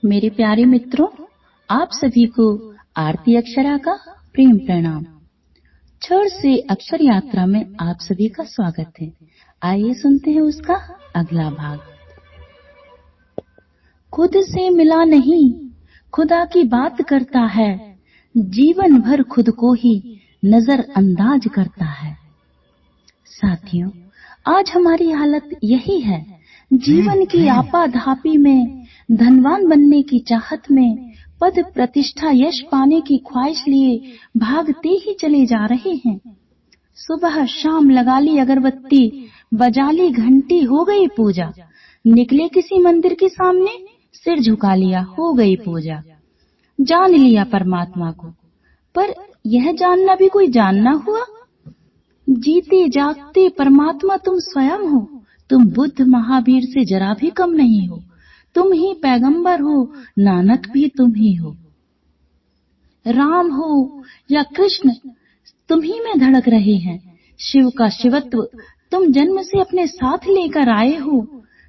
मेरे प्यारे मित्रों, आप सभी को आरती अक्षरा का प्रेम प्रणाम। क्षण से अक्षर यात्रा में आप सभी का स्वागत है। आइए सुनते हैं उसका अगला भाग। खुद से मिला नहीं, खुदा की बात करता है, जीवन भर खुद को ही नजरअंदाज करता है। साथियों, आज हमारी हालत यही है। जीवन की आपाधापी में, धनवान बनने की चाहत में, पद प्रतिष्ठा यश पाने की ख्वाहिश लिए भागते ही चले जा रहे हैं। सुबह शाम लगा ली अगरबत्ती, बजा ली घंटी, हो गई पूजा। निकले किसी मंदिर के सामने, सिर झुका लिया, हो गई पूजा। जान लिया परमात्मा को, पर यह जानना भी कोई जानना हुआ? जीते जागते परमात्मा तुम स्वयं हो। तुम बुद्ध महावीर से जरा भी कम नहीं हो। तुम ही पैगंबर हो, नानक भी तुम ही हो। राम हो या कृष्ण, तुम ही में धड़क रहे हैं। शिव का शिवत्व तुम जन्म से अपने साथ लेकर आए हो।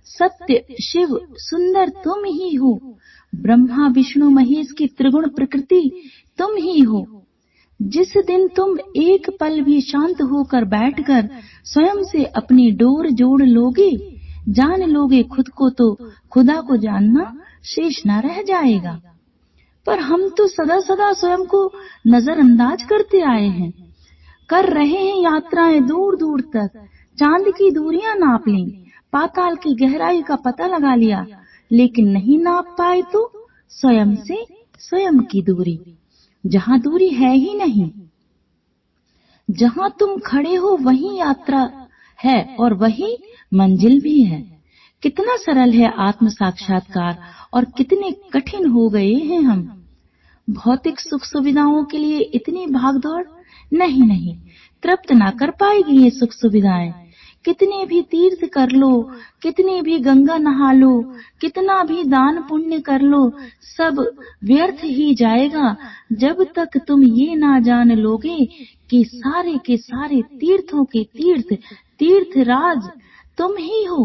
सत्य शिव सुंदर तुम ही हो। ब्रह्मा विष्णु महेश की त्रिगुण प्रकृति तुम ही हो। जिस दिन तुम एक पल भी शांत होकर बैठकर स्वयं से अपनी डोर जोड़ लोगे, जान लोगे खुद को, तो खुदा को जानना शेष न रह जाएगा। पर हम तो सदा सदा स्वयं को नजरअंदाज करते आए हैं। कर रहे हैं यात्राएं दूर दूर तक, चांद की दूरियां नाप ली, पाताल की गहराई का पता लगा लिया, लेकिन नहीं नाप पाए तो स्वयं से स्वयं की दूरी, जहां दूरी है ही नहीं। जहां तुम खड़े हो वही यात्रा है और वही मंजिल भी है। कितना सरल है आत्म साक्षात्कार और कितने कठिन हो गए हैं हम। भौतिक सुख सुविधाओं के लिए इतनी भागदौड़ नहीं, तृप्त ना कर पाएगी ये सुख सुविधाएं। कितने भी तीर्थ कर लो, कितने भी गंगा नहा लो, कितना भी दान पुण्य कर लो, सब व्यर्थ ही जाएगा जब तक तुम ये ना जान लोगे कि सारे के सारे तीर्थों के तीर्थराज तुम ही हो।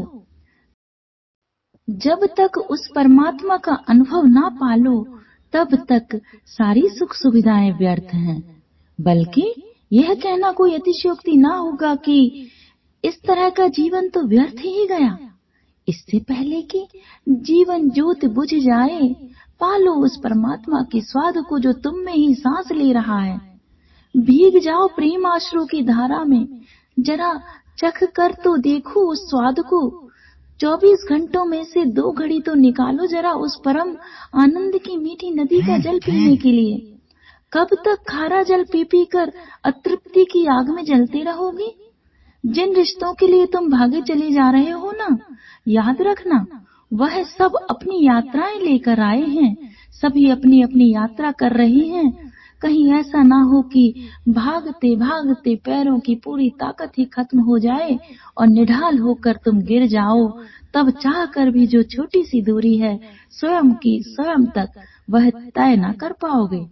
जब तक उस परमात्मा का अनुभव ना पालो, तब तक सारी सुख सुविधाएं व्यर्थ हैं। बल्कि यह कहना कोई अतिशयोक्ति ना होगा कि इस तरह का जीवन तो व्यर्थ ही गया। इससे पहले कि जीवन ज्योत बुझ जाए, पालो उस परमात्मा के स्वाद को जो तुम में ही सांस ले रहा है। भीग जाओ प्रेम आश्रू की धारा में, जरा चख कर तो देखो उस स्वाद को। 24 घंटों में से 2 घड़ी तो निकालो जरा उस परम आनंद की मीठी नदी का जल पीने के लिए। कब तक खारा जल पी पी कर अतृप्ति की आग में जलते रहोगे? जिन रिश्तों के लिए तुम भागे चले जा रहे हो ना, याद रखना वह सब अपनी यात्राएं लेकर आए हैं। सभी अपनी अपनी यात्रा कर रहे हैं। कहीं ऐसा ना हो कि भागते भागते पैरों की पूरी ताकत ही खत्म हो जाए और निढाल होकर तुम गिर जाओ। तब चाह कर भी जो छोटी सी दूरी है स्वयं की स्वयं तक, वह तय न कर पाओगे।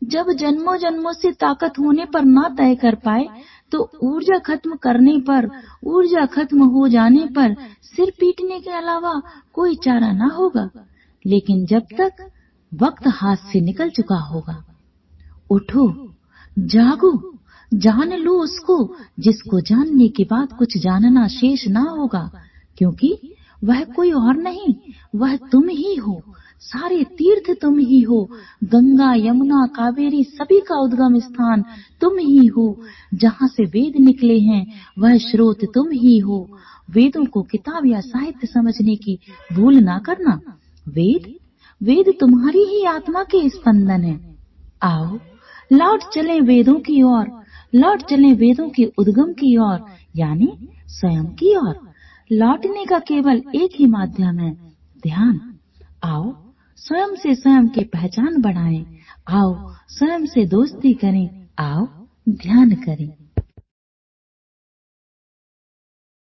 जब जन्मों जन्मों से ताकत होने पर ना तय कर पाए, तो ऊर्जा खत्म करने पर, ऊर्जा खत्म हो जाने पर सिर पीटने के अलावा कोई चारा ना होगा। लेकिन जब तक वक्त हाथ से निकल चुका होगा, उठो, जागो, जान लो उसको जिसको जानने के बाद कुछ जानना शेष ना होगा। क्योंकि वह कोई और नहीं, वह तुम ही हो। सारे तीर्थ तुम ही हो। गंगा यमुना कावेरी सभी का उद्गम स्थान तुम ही हो। जहाँ से वेद निकले हैं वह स्रोत तुम ही हो। वेदों को किताब या साहित्य समझने की भूल ना करना। वेद तुम्हारी ही आत्मा के स्पंदन है। आओ लौट चलें वेदों की ओर, लौट चलें वेदों के उद्गम की ओर, यानी स्वयं की ओर। लौटने का केवल एक ही माध्यम है, ध्यान। आओ स्वयं से स्वयं की पहचान बढ़ाएं। आओ स्वयं से दोस्ती करें। आओ ध्यान करें।